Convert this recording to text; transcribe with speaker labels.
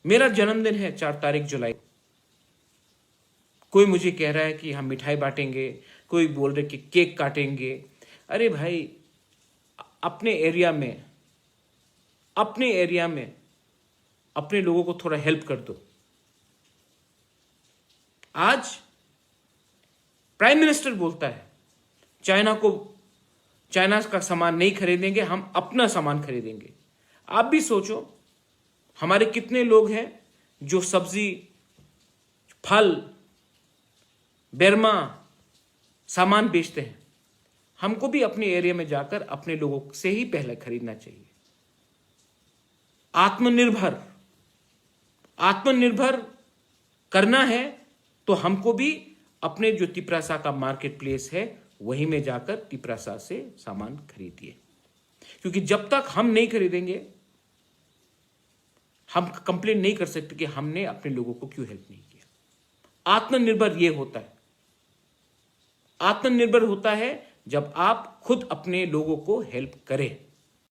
Speaker 1: मेरा जन्मदिन है 4 तारीख जुलाई। कोई मुझे कह रहा है कि हम मिठाई बांटेंगे, कोई बोल रहे कि केक काटेंगे। अरे भाई, अपने एरिया में अपने लोगों को थोड़ा हेल्प कर दो। आज प्राइम मिनिस्टर बोलता है चाइना का सामान नहीं खरीदेंगे, हम अपना सामान खरीदेंगे। आप भी सोचो, हमारे कितने लोग हैं जो सब्जी, फल, बेरमा सामान बेचते हैं। हमको भी अपने एरिया में जाकर अपने लोगों से ही पहले खरीदना चाहिए। आत्मनिर्भर करना है तो हमको भी अपने जो तिपरासा का मार्केट प्लेस है वहीं में जाकर तिपरासा से सामान खरीदिए, क्योंकि जब तक हम नहीं खरीदेंगे हम कंप्लेन नहीं कर सकते कि हमने अपने लोगों को क्यों हेल्प नहीं किया। आत्मनिर्भर होता है जब आप खुद अपने लोगों को हेल्प करें।